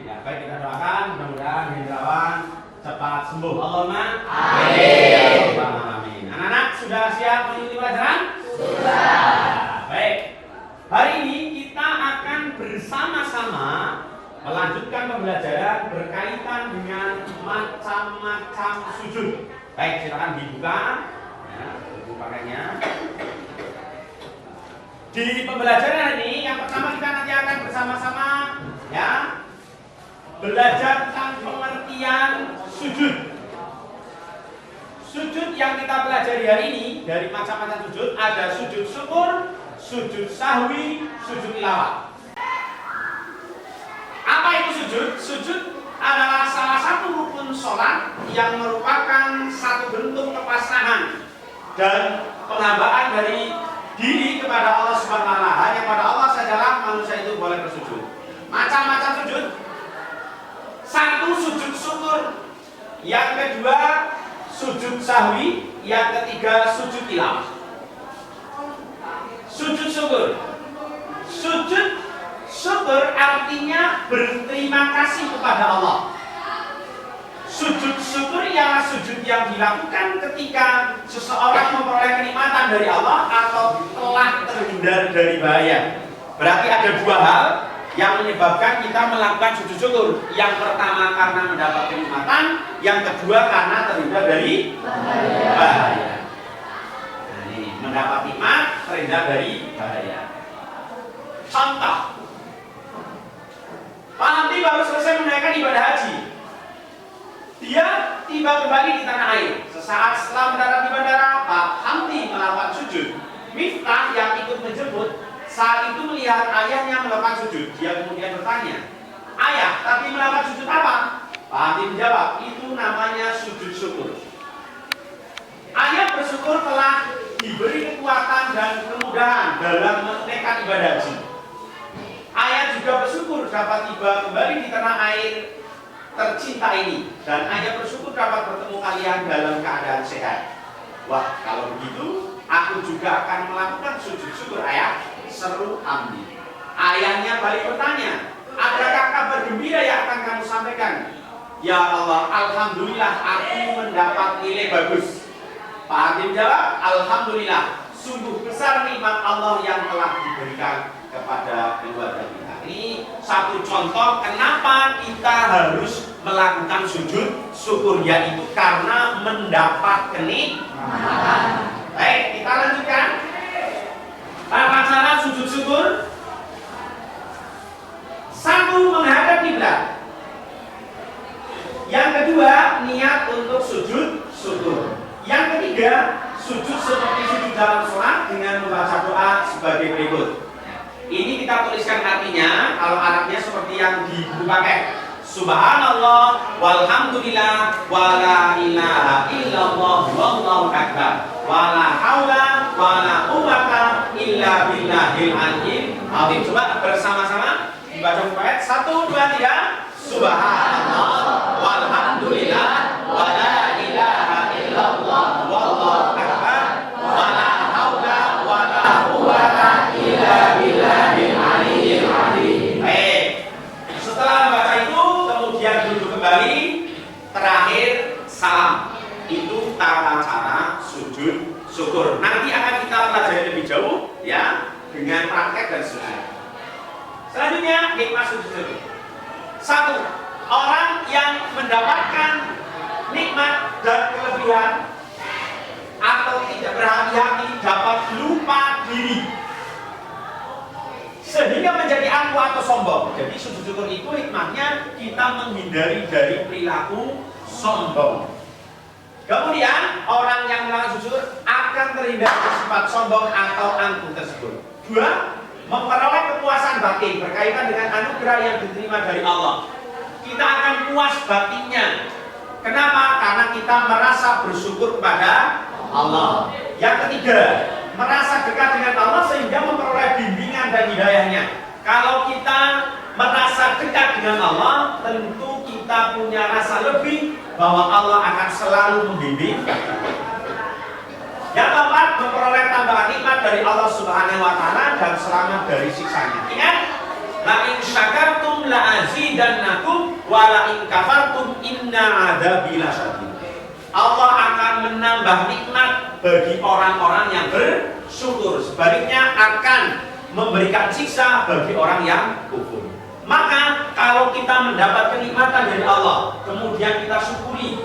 Ya, baik, kita doakan mudah-mudahan Hendrawan cepat sembuh. Allahumma Amin. Amin. Anak-anak sudah siap mengikuti pelajaran? Sudah. Baik. Hari ini kita akan bersama-sama melanjutkan pembelajaran berkaitan dengan macam-macam sujud. Baik, silakan dibuka. Ya, buku pakainya. Di pembelajaran ini yang pertama kita nanti akan bersama-sama ya belajar tentang pengertian sujud. Sujud yang kita pelajari hari ini dari macam-macam sujud ada sujud syukur, sujud sahwi, sujud tilawah. Apa itu sujud? Sujud adalah salah satu rukun sholat yang merupakan satu bentuk kepasrahan dan penghambaan dari diri kepada Allah Subhanahu wa taala. Hanya pada Allah sajalah manusia itu boleh bersujud. Macam-macam sujud. Satu, sujud syukur. Yang kedua, sujud sahwi. Yang ketiga, sujud tilawah. Sujud syukur. Sujud syukur artinya berterima kasih kepada Allah. Sujud syukur ialah sujud yang dilakukan ketika seseorang memperoleh kenikmatan dari Allah atau telah terhindar dari bahaya. Berarti ada dua hal yang menyebabkan kita melakukan sujud syukur. Yang pertama karena mendapat kenikmatan, yang kedua karena terhindar dari bahaya. Nah, ini mendapat nikmat, terhindar dari bahaya. Contoh, Pak Hamdi baru selesai menunaikan ibadah haji. Dia tiba kembali di tanah air. Sesaat setelah mendarat di bandara, Pak Hamdi melakukan sujud. Miftah yang ikut menjemput saat itu melihat ayahnya melakukan sujud. Dia kemudian bertanya, "Ayah, tapi melakukan sujud apa?" Pak Hamdi menjawab, "Itu namanya sujud syukur." Ayah bersyukur telah diberi kekuatan dan kemudahan dalam menunaikan ibadah haji. Ayah juga bersyukur dapat tiba kembali di tanah air tercinta ini, dan ayah bersyukur dapat bertemu kalian dalam keadaan sehat. Wah, kalau begitu aku juga akan melakukan sujud syukur, ayah, seru Hamdi. Ayahnya balik bertanya, adakah kabar gembira yang akan kamu sampaikan? Ya Allah, alhamdulillah aku mendapat nilai bagus. Pak Hamdi menjawab, alhamdulillah, sungguh besar nikmat Allah yang telah diberikan kepada keluarga kita. Ini satu contoh kenapa kita harus melakukan sujud syukur, yaitu karena mendapat kenikmatan. Baik, kita lanjutkan. Tata cara sujud syukur. Satu, menghadap kiblat. Yang kedua, niat untuk sujud syukur. Yang ketiga, sujud seperti sujud dalam sholat dengan membaca doa sebagai berikut. Ini kita tuliskan artinya, kalau Arabnya seperti yang di buku pakai. Subhanallah walhamdulillah wala ilaha illallah wallahu akbar wala haula wala quwwata illa billahil aliyyil azim. Coba bersama-sama dibaca buku ayat 1 2 3. Subhanallah walhamdulillah wala ilaha illallah wallahu akbar wala haula wala quwwata illa billahil aliyyil azim. Baik. Setelah membaca itu kemudian duduk kembali, terakhir salam. Itu tata cara sujud syukur. Nanti akan kita pelajari lebih jauh ya dengan praktek dan seterusnya. Selanjutnya nikmat sujud syukur. Satu, orang yang mendapatkan nikmat dan kelebihan atau tidak berhati-hati dapat lupa diri sehingga menjadi angkuh atau sombong. Jadi sujud syukur itu hikmahnya kita menghindari dari perilaku sombong. Kemudian orang yang melakukan sujud syukur akan terhindar dari sifat sombong atau angkuh tersebut. Dua, memperoleh kepuasan batin berkaitan dengan anugerah yang diterima dari Allah. Kita akan puas batinnya. Kenapa? Karena kita merasa bersyukur kepada Allah. Yang ketiga, merasa dekat dengan Allah sehingga memperoleh bimbingan dan hidayahnya. Kalau kita merasa dekat dengan Allah, tentu kita punya rasa lebih bahwa Allah akan selalu membimbing. Yang keempat, memperoleh tambahan nikmat dari Allah Subhanahu wa taala dan selamat dari siksanya. Ingat, La in syakartum la azidannakum wa la in kafartum inna adzabi lasyadid. Allah akan menambah nikmat bagi orang-orang yang bersyukur. Sebaliknya akan memberikan siksa bagi orang yang kufur. Maka kalau kita mendapat kenikmatan dari Allah, kemudian kita syukuri,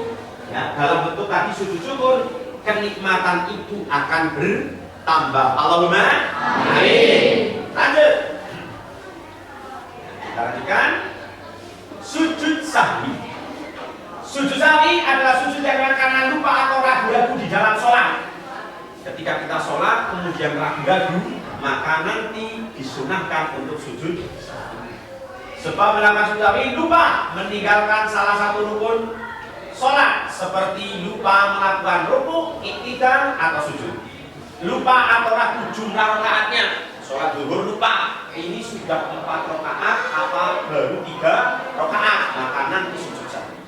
ya, dalam bentuk tadi sujud syukur, kenikmatan itu akan bertambah. Allahumma amin. Lanjut. Kita lanjutkan. Sujud sahwi. Sujud sahwi adalah sujud yang karena lupa atau ragu-ragu di dalam sholat. Ketika kita sholat kemudian ragu-ragu, maka nanti disunahkan untuk sujud sahwi. Sebab melakukan sujud sahwi lupa meninggalkan salah satu rukun sholat, seperti lupa melakukan rukuk, iktidal atau sujud. Lupa atau ragu jumlah rakaatnya. Sholat zuhur lupa, ini sudah 4 rakaat apa baru 3 rakaat, maka nanti sujud sahwi.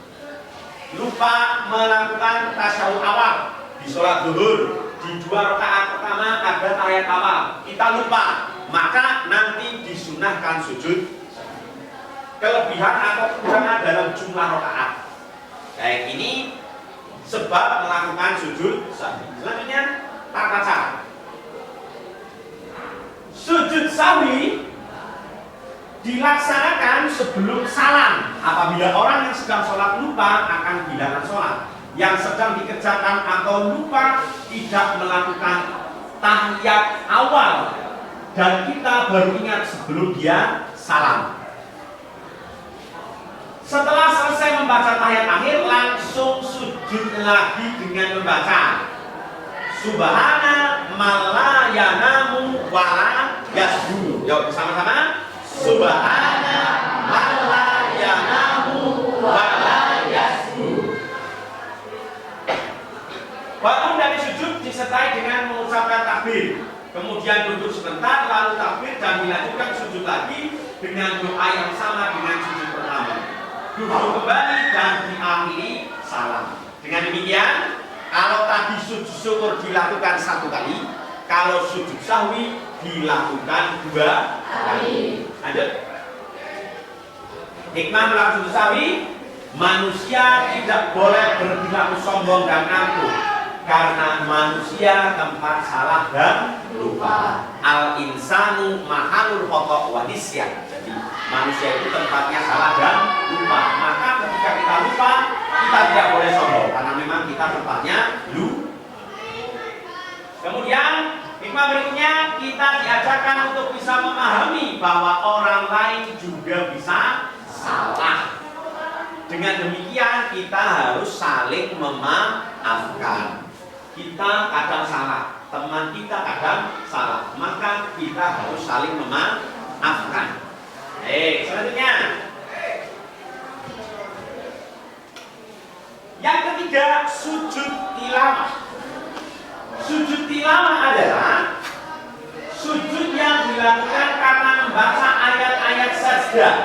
Lupa melakukan tasyahud awal di sholat zuhur, di 2 rakaat pertama ada tahiyat awal, kita lupa, maka nanti disunahkan sujud. Kelebihan atau kekurangan dalam jumlah rakaat kayak ini sebab melakukan sujud sahwi. Selanjutnya tata cara. Sujud sahwi dilaksanakan sebelum salam. Apabila orang yang sedang sholat lupa akan kehilangan sholat, yang sedang dikerjakan atau lupa tidak melakukan tahiyat awal dan kita baru ingat sebelum dia salam. Setelah selesai membaca tahiyat akhir, langsung sujud lagi dengan membaca Subhana malla yanamu wala yasjudu. Yuk bersama-sama. Subhana malla yanamu wala yasjudu. Bangun dari sujud disertai dengan mengucapkan takbir. Kemudian duduk sebentar, lalu takbir dan dilanjutkan sujud lagi dengan doa yang sama dengan sujud pertama. Duduk kembali dan diakhiri salam. Dengan demikian, kalau tadi sujud syukur dilakukan 1 kali, kalau sujud sahwi dilakukan 2 kali. Lanjut. Hikmah melakukan sujud sahwi, manusia tidak boleh berperilaku sombong dan angkuh, karena manusia tempat salah dan lupa. Al insanu mahalul khata' wa nisyan. Jadi manusia itu tempatnya salah dan lupa. Maka ketika kita lupa, kita tidak boleh sombong karena memang kita tempatnya lupa. Kemudian hikmah berikutnya, kita diajarkan untuk bisa memahami bahwa orang lain juga bisa salah. Dengan demikian kita harus saling memaafkan. Kita kadang salah, teman kita kadang salah, maka kita harus saling memaafkan. Selanjutnya, yang ketiga, sujud tilawah. Sujud tilawah adalah sujud yang dilakukan karena membaca ayat-ayat sajdah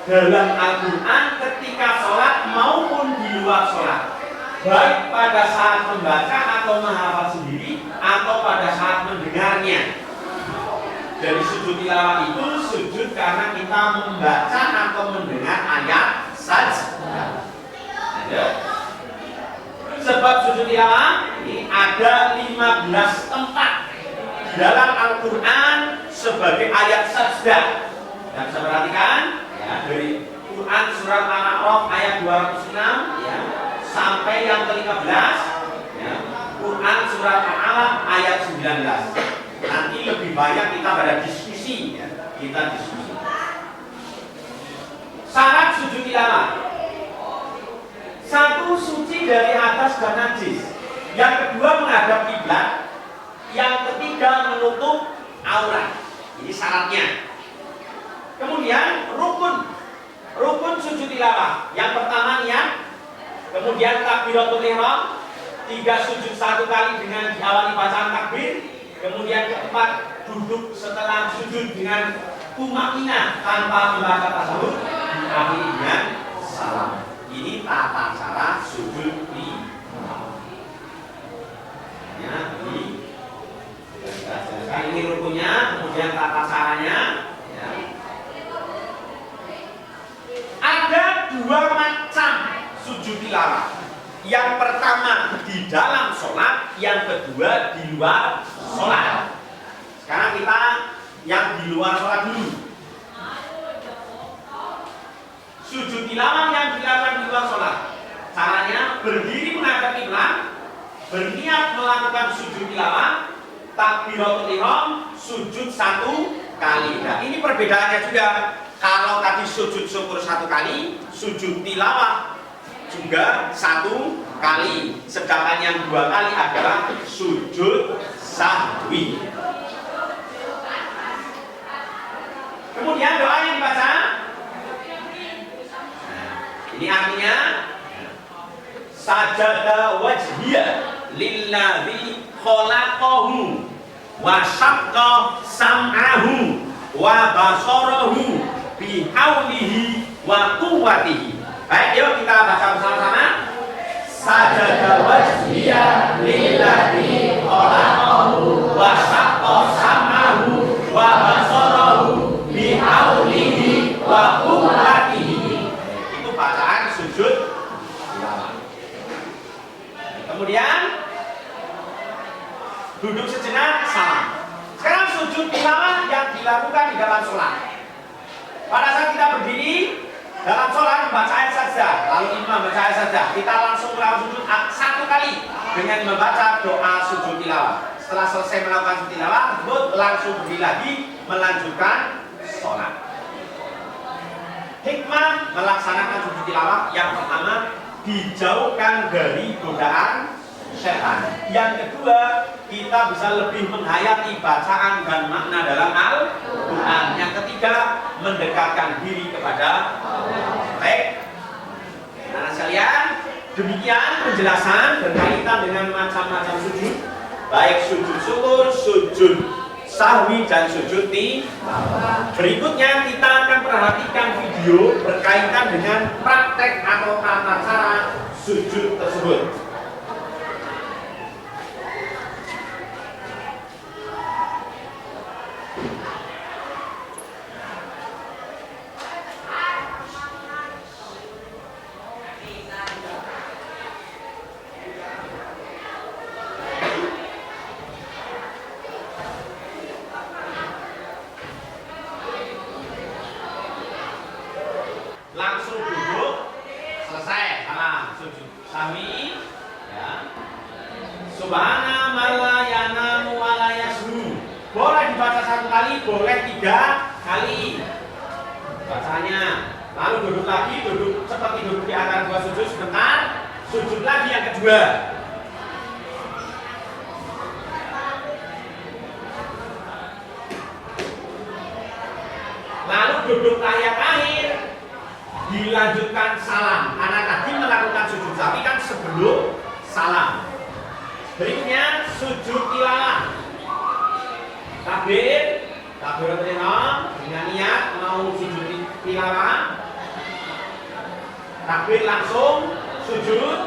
dalam Al-Quran ketika sholat maupun di luar sholat, baik pada saat membaca atau menghafal sendiri atau pada saat mendengarnya. Dari sujud tilawah itu sujud karena kita membaca atau mendengar ayat sajdah. Sebab sujud tilawah ini ada 15 tempat dalam Al-Quran sebagai ayat sajdah. Dan bisa perhatikan ya, dari Quran surat Al-A'raf ayat 206 ya, sampai yang ke-15 ya, Quran surat Al-Alaq ayat 19. Nanti lebih banyak kita pada diskusi ya, kita diskusi. Syarat sujud tilawah: 1, suci dari atas dan najis. Yang kedua, menghadap kiblat. Yang ketiga, menutup aurat. Ini syaratnya. Kemudian rukun sujud tilawah. Yang pertama niat, kemudian takbiratul ihram, 3 sujud 1 kali dengan diawali bacaan takbir, kemudian keempat duduk setelah sujud dengan tumakninah tanpa membaca tasyahud, diakhiri dengan salam. Ini tata cara sujud tilawah. Ya, ini rukunnya, kemudian tata caranya. Ya. sujud tilawah. Yang pertama di dalam sholat, yang kedua di luar sholat. Sekarang kita yang di luar sholat dulu. Sujud tilawah yang dilakukan di luar sholat, caranya berdiri menghadap kiblat, berniat melakukan sujud tilawah, takbiratul ihram, sujud 1 kali. Nah, ini perbedaannya juga. Kalau tadi sujud syukur 1 kali, sujud tilawah juga 1 kali. Sedangkan yang 2 kali adalah sujud sahwi. Kemudian doa yang dibaca, ini artinya sajada wajhiya lillazi khalaqahu wa syaqqa sam'ahu wa basarahu bihaulihi wa quwwatihi. Baik, yuk kita baca bersama-sama. Sajada wajhiya lillazi khalaqahu wa syaqqa sam'ahu wa basarahu bihaulihi wa quwwatihi. Itu bacaan sujud tilawah. Kemudian duduk sejenak, salam. Sekarang sujud tilawah yang dilakukan di dalam sholat. Pada saat kita berdiri dalam sholat membaca ayat saja, lalu imam membaca ayat saja, kita langsung melakukan sujud 1 kali dengan membaca doa sujud tilawah. Setelah selesai melakukan sujud tilawah tersebut, langsung berdiri lagi melanjutkan sholat. Hikmah melaksanakan sujud tilawah yang pertama, dijauhkan dari godaan setan. Yang kedua, kita bisa lebih menghayati bacaan dan makna dalam Al-Quran. Yang ketiga, mendekatkan diri kepada Allah. Baik, nah sekalian, demikian penjelasan berkaitan dengan macam-macam sujud, baik sujud syukur, sujud sahwi, dan sujud tilawah. Berikutnya kita akan perhatikan video berkaitan dengan praktek atau tata cara sujud tersebut. Langsung duduk, selesai, salam, sujud sahwi, ya. Subhana mala yanamu wala yashu. Boleh dibaca 1 kali, boleh 3 kali bacanya. Lalu duduk lagi, duduk seperti duduk di antara 2 sujud sebentar, sujud lagi yang kedua. Lalu duduk tahiyat akhir, dilanjutkan salam, karena tadi melakukan sujud sahwi kan sebelum salam. Berikutnya sujud tilawah, takbir, takbiratul ihram dengan niat mau sujud tilawah, takbir langsung sujud,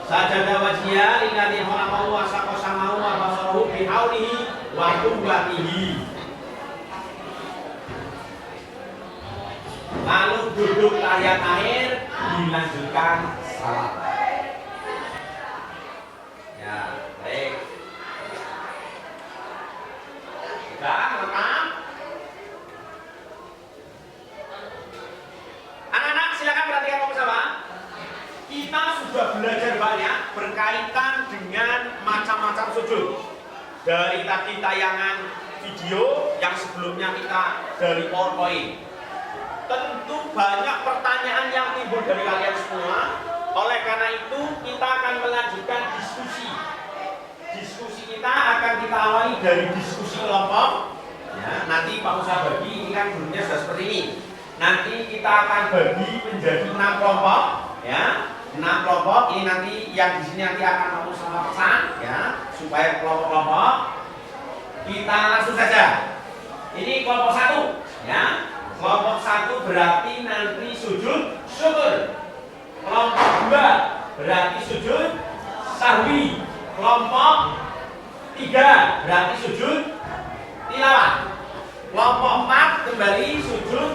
sajada wajhiya lillazi khalaqahu wa syaqqa sam'ahu wa basarahu bihaulihi wa quwwatihi. Lalu duduk tahiyat akhir, dilanjutkan salam. Ya, baik. Sudah lengkap? Anak-anak silakan perhatikan bersama. Kita sudah belajar banyak berkaitan dengan macam-macam sujud. Dari tadi tayangan video yang sebelumnya kita dari PowerPoint. Tentu banyak pertanyaan yang timbul dari kalian semua. Oleh karena itu kita akan melanjutkan diskusi. Diskusi kita akan kita awali dari diskusi kelompok. Ya, nanti Pak Musa bagi, ini kan gurunya sudah seperti ini. Nanti kita akan bagi menjadi 6 kelompok, ya. 6 kelompok. Ini nanti yang di sini nanti akan Pak Musa pesan, ya, supaya kelompok-kelompok. Kita langsung saja. Ini kelompok 1, ya. Kelompok 1 berarti nanti sujud syukur. Kelompok 2 berarti sujud sahwi. Kelompok 3 berarti sujud tilawah. Kelompok 4 kembali sujud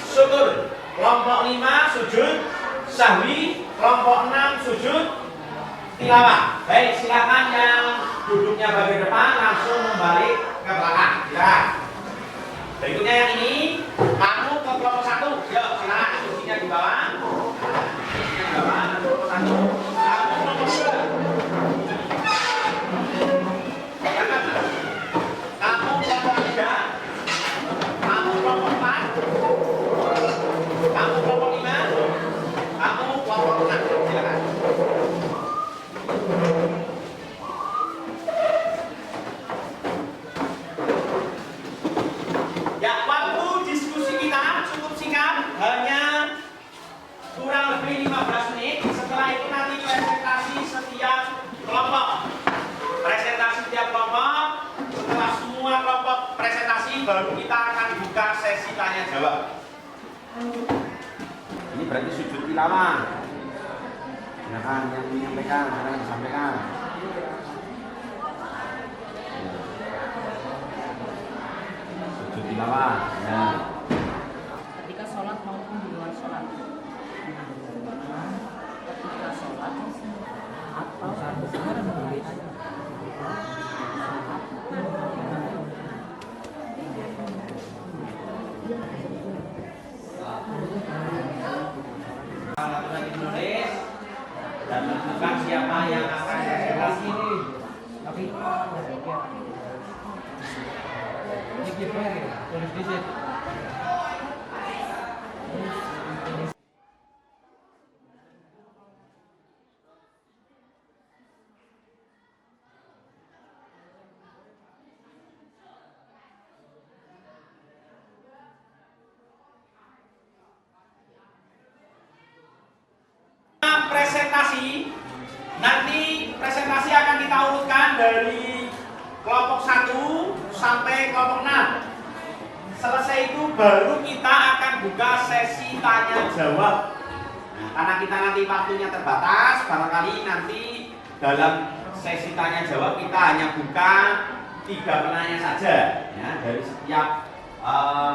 syukur. Kelompok 5 sujud sahwi, kelompok 6 sujud tilawah. Baik, silakan yang duduknya bagian depan langsung membalik ke belakang. Silakan. Berikutnya yang ini, kamu ke kelompok 1. Yuk, silakan kursinya di bawah. Kursinya di bawah, kelompok 1. Kamu kelompok 2. Kamu kelompok 3. Kamu kelompok 4. Kamu kelompok 5. Kamu kelompok 6. Silakan. Ya, waktu diskusi kita cukup singkat, hanya kurang lebih 15 menit. Setelah itu nanti presentasi setiap kelompok. Presentasi setiap kelompok. Setelah semua kelompok presentasi, baru kita akan buka sesi tanya jawab. Ini berarti sujud tilawah. Silakan yang menyampaikan, silakan disampaikan. Sujud tilawah. Ya. Ketika sholat maupun di luar sholat. Ketika sholat atau saat bersejarah Lagi menulis dan menentukan siapa yang akan presentasi ini. tapi tulis di situ. Nanti presentasi akan kita urutkan dari kelompok 1 sampai kelompok 6. Selesai itu baru kita akan buka sesi tanya jawab. Nah, karena kita nanti waktunya terbatas, barangkali nanti dalam sesi tanya jawab kita hanya buka 3 penanya saja, ya, dari setiap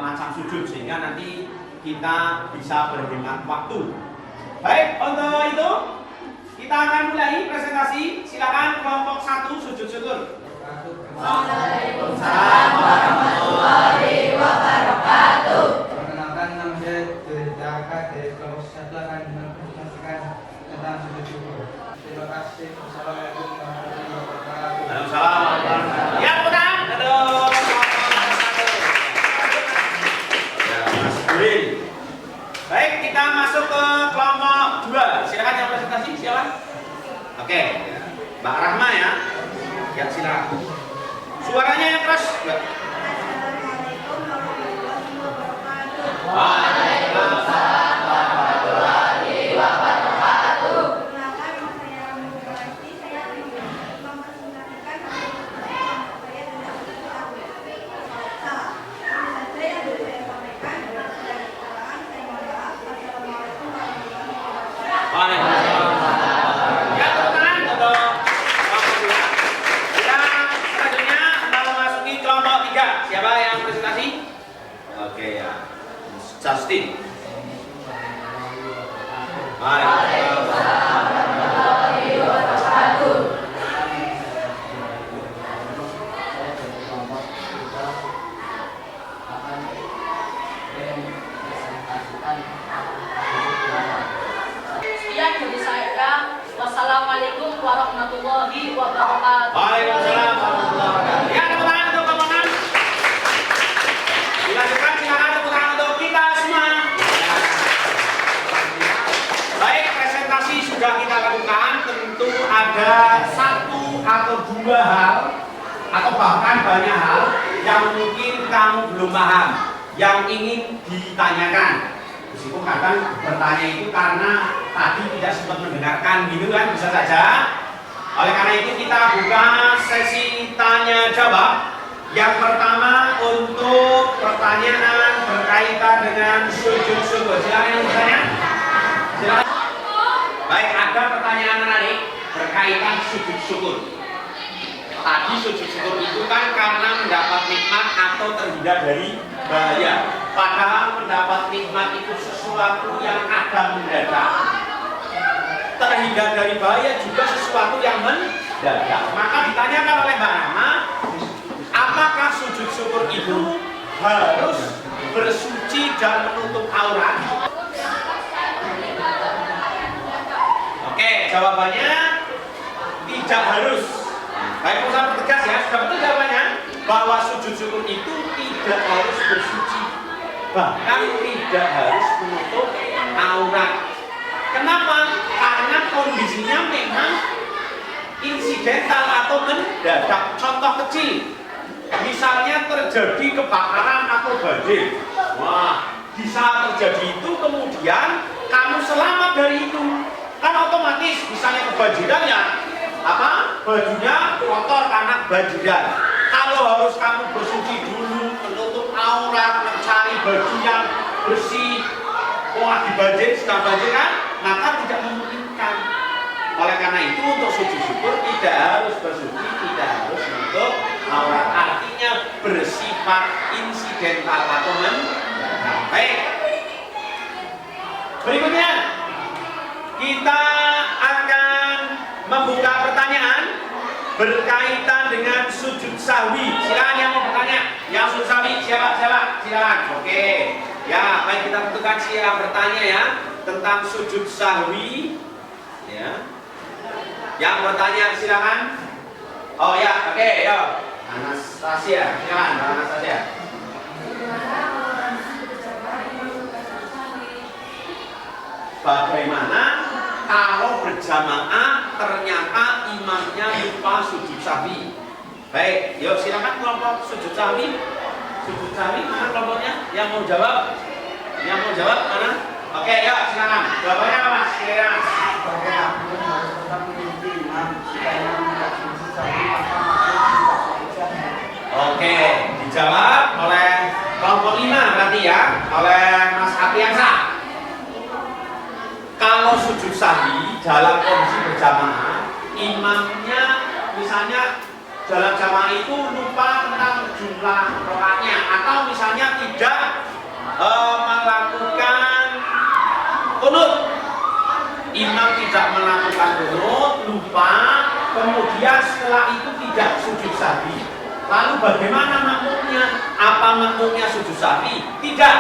macam sujud, sehingga nanti kita bisa berhemat waktu. Baik, untuk itu kita akan mulai presentasi. Silakan kelompok 1 sujud syukur. Waalaikumsalam warahmatullahi wabarakatuh. Perkenalkan, nama saya Daka dari kelompok 1 akan menginformasikan tentang sujud syukur. Terima kasih. Wassalamualaikum warahmatullahi wabarakatuh. Waalaikumsalam. Ya, putar. Aduh. Ya, Mas Burin. Baik, kita masuk ke kelompok 2. Silakan yang presentasi, silakan. Oke, Mbak Rahma ya. Ya, silakan. Suaranya yang keras, Mbak. Waalaikumsalam warahmatullahi wabarakatuh. Perkenalkan, nama saya Rami Mubarati. Saya mempresentasikan saya tidak tahu. Salah. Saya yang saya sampaikan dari kesalahan. Saya mohon maaf. Wassalamualaikum warahmatullahi wabarakatuh. Waalaikumsalam. Ya, teman-teman, untuk kelompok 2. Kita selanjutnya memasuki kelompok 3. Siapa yang presentasi? Oke ya. Justin. Waalaikumsalam warahmatullahi wabarakatuh. Sekian dari saya. Wassalamualaikum warahmatullahi wabarakatuh. Waalaikumsalam warahmatullahi wabarakatuh. Ya, tepuk tangan untuk kelompok 6. Dilanjutkan, silakan tepuk tangan untuk kita semua. Baik, presentasi sudah kita lakukan. Tentu ada 1 atau 2 hal atau bahkan banyak hal yang mungkin kamu belum paham, yang ingin ditanyakan. Meskipun kadang bertanya itu karena tadi tidak sempat mendengarkan gitu kan, bisa saja. Oleh karena itu kita buka sesi tanya jawab. Yang pertama untuk pertanyaan berkaitan dengan sujud syukur. Silakan yang bertanya. Silakan. Baik, ada pertanyaan menarik berkaitan sujud syukur. Tadi sujud syukur itu kan karena mendapat nikmat atau terhindar dari bahaya. Padahal mendapat nikmat itu sesuatu yang ada mendadak. terhindar dari bahaya juga sesuatu yang mendadak. Maka ditanyakan oleh Mbak Rama, apakah sujud syukur itu harus bersuci dan menutup aurat? Oke, jawabannya tidak harus. Baik, saya pertegas ya, sudah betul jawabannya bahwa sujud syukur itu tidak harus bersuci, bahkan tidak harus menutup aurat. Kenapa? Karena kondisinya memang insidental atau mendadak. Contoh kecil, misalnya terjadi kebakaran atau banjir. Wah, di saat terjadi itu kemudian kamu selamat dari itu, kan otomatis misalnya kebanjiran ya apa? Bajunya kotor karena banjiran. Kalau harus kamu bersuci dulu, menutup aurat, mencari baju yang bersih, lagi banjir, sedang banjir kan, maka tidak memungkinkan. Oleh karena itu untuk sujud syukur tidak harus bersuci, tidak harus menutup aurat. Artinya bersifat insidental atau mendadak. Baik. Berikutnya kita akan membuka pertanyaan berkaitan dengan sujud sahwi. Silakan yang mau bertanya. Yang sujud sahwi siapa? Silakan. Oke. Ya, baik, kita tentukan siapa bertanya ya tentang sujud sahwi. Ya. Yang bertanya silakan. Oh ya, oke, yo. Anastasia, silakan, Anastasia. Bagaimana kalau berjamaah ternyata imamnya lupa sujud sahwi? Baik, yuk silakan kelompok sujud sahwi. Sujud sahwi mana kelompoknya? Yang mau jawab? Yang mau jawab mana? Oke, yuk silakan. Jawabannya apa Mas? Silakan. Sebagai makmum harus tetap mengikuti imam. Jika imam tidak sujud sahwi, maka makmum tidak sujud. Oke, dijawab oleh kelompok 5 berarti ya, oleh Mas Apriansa. Kalau sujud sahwi dalam kondisi berjamaah, imamnya misalnya dalam jamaah itu lupa tentang jumlah rakaatnya, atau misalnya tidak melakukan kunut. Imam tidak melakukan kunut, lupa, kemudian setelah itu tidak sujud sahwi. Lalu bagaimana makmumnya? Apa makmumnya sujud sahwi? Tidak.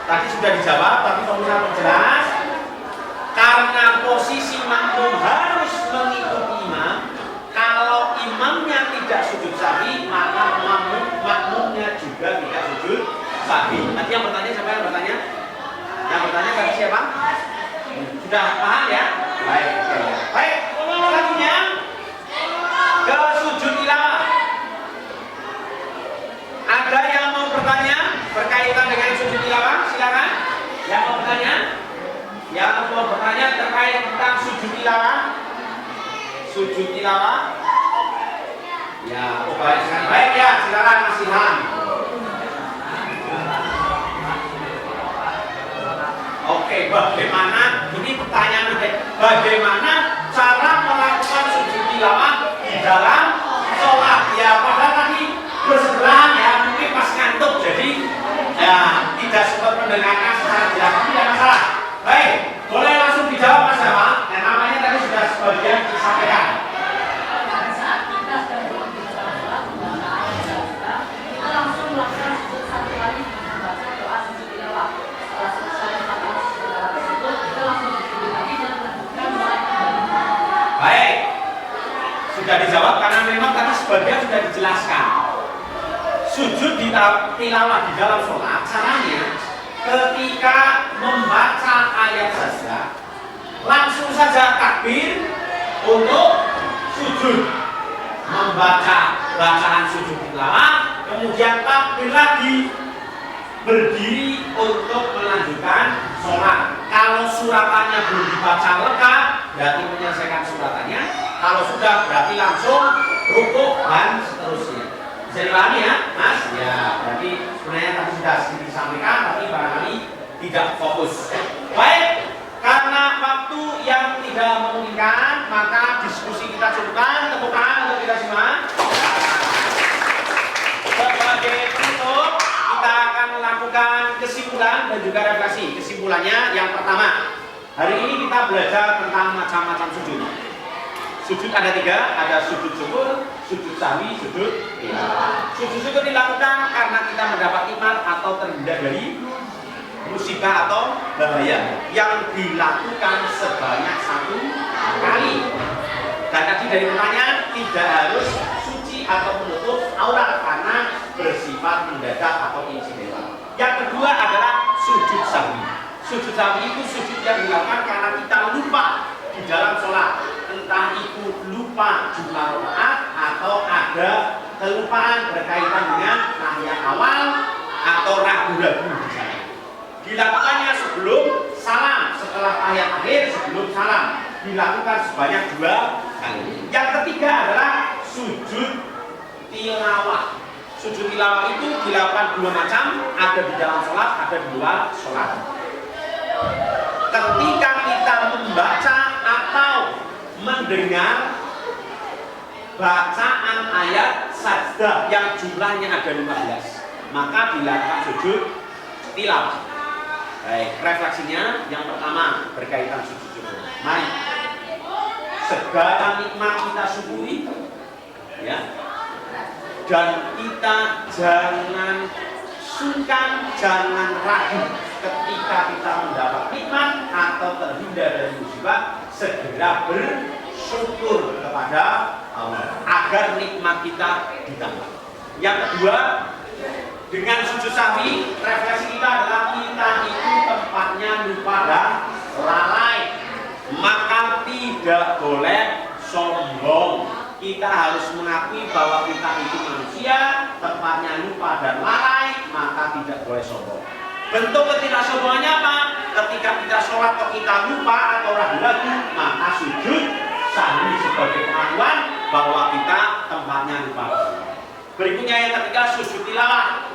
Tadi sudah dijawab, tapi kalau saya perjelas, karena posisi makmum harus mengikuti imam. Kalau imamnya tidak sujud sahwi, maka makmumnya juga tidak sujud sahwi. Nanti yang bertanya siapa yang bertanya? Yang bertanya tadi siapa? Sudah paham ya? Baik, oke. Baik, selanjutnya ke sujud tilawah. Ada yang mau bertanya berkaitan dengan sujud tilawah? Silakan. Yang mau bertanya? Yang mau bertanya terkait tentang sujud tilawah? Sujud tilawah? Ya, baik sekali. Baik ya, silakan Mas Ilham. Oke, bagaimana? Ini pertanyaan bagaimana cara melakukan sujud tilawah di dalam sholat? Ya, padahal tadi bersebelahan ya, mungkin pas ngantuk, jadi ya tidak sempat mendengarkan secara jelas. Tidak masalah. Baik, boleh langsung dijawab Mas Jawa. Yang namanya tadi sudah sebagian disampaikan. Kita langsung melakukan sujud satu kali membaca doa sujud tilawah. Setelah selesai melakukan sujud tilawah tersebut, kita langsung sujud lagi dan melanjutkan doa yang kedua. Baik, sudah dijawab karena memang tadi sebagian sudah dijelaskan. Sujud di tilawah di dalam sholat caranya ketika membaca ayat saja langsung saja takbir untuk sujud, membaca bacaan sujud tilawah, kemudian takbir lagi, berdiri untuk melanjutkan sholat. Kalau suratannya belum dibaca lengkap berarti menyelesaikan suratannya, kalau sudah berarti langsung rukuk dan seterusnya. Bisa dipahami ya Mas? Ya, berarti sebenarnya tadi sudah sedikit disampaikan tapi barangkali tidak fokus. Baik, karena waktu yang tidak memungkinkan maka diskusi kita cukupkan. Tepuk tangan untuk kita semua. Sebagai penutup kita akan melakukan kesimpulan dan juga refleksi. Kesimpulannya yang pertama, hari ini kita kita belajar tentang macam-macam sujud. Sujud ada 3, ada sujud syukur, sujud sahwi, sujud tilawah. Sujud syukur dilakukan karena kita mendapat nikmat atau terhindar dari musibah atau bahaya yang dilakukan sebanyak 1 kali. Dan tadi dari pertanyaan tidak harus suci atau menutup aurat karena bersifat mendadak atau insidental. Yang kedua adalah sujud sahwi. Sujud sahwi itu sujud yang dilakukan karena kita lupa di dalam sholat, entah itu lupa jumlah rakaat atau ada kelupaan berkaitan dengan tahiyat awal atau ragu-ragu di sana. Dilakukannya sebelum salam, setelah tahiyat akhir, sebelum salam. Dilakukan sebanyak 2 kali. Yang ketiga adalah sujud tilawah. Sujud tilawah itu dilakukan 2 macam, ada di dalam sholat, ada di luar sholat. Ketika kita membaca atau mendengar bacaan ayat sajdah yang jumlahnya ada 15, maka dilakukan sujud tilawah. Baik, refleksinya yang pertama berkaitan sujud syukur. Mari segala nikmat kita syukuri, ya. Dan kita jangan sungkan, jangan ragu ketika kita mendapat nikmat atau terhindar dari musibah, segera bersyukur kepada Allah agar nikmat kita ditambah. Yang kedua, dengan sujud sahwi, refleksi kita adalah kita itu tempatnya lupa dan lalai, maka tidak boleh sombong. Kita harus mengakui bahwa kita itu manusia, tempatnya lupa dan lalai, maka tidak boleh sombong. Bentuk ketidaksombongannya apa? Ketika kita sholat kok kita lupa atau ragu-ragu, maka sujud sahwi sebagai pengakuan bahwa kita tempatnya lupa. Berikutnya yang ketiga, sujud tilawah.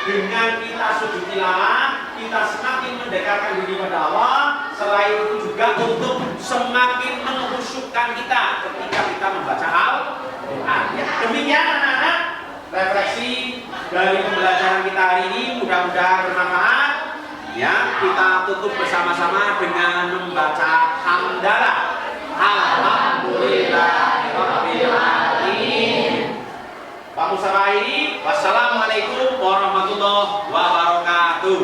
Dengan kita sujud tilawah, kita semakin mendekatkan diri pada Allah. Selain itu juga untuk semakin mengkhusyukkan kita ketika kita membaca Al-Quran. Demikian anak-anak, refleksi dari pembelajaran kita hari ini mudah-mudahan bermanfaat. Ya, kita tutup bersama-sama dengan membaca hamdalah. Alhamdulillahirabbil alamin. Pak Mustafa ini, wassalamualaikum warahmatullahi wabarakatuh.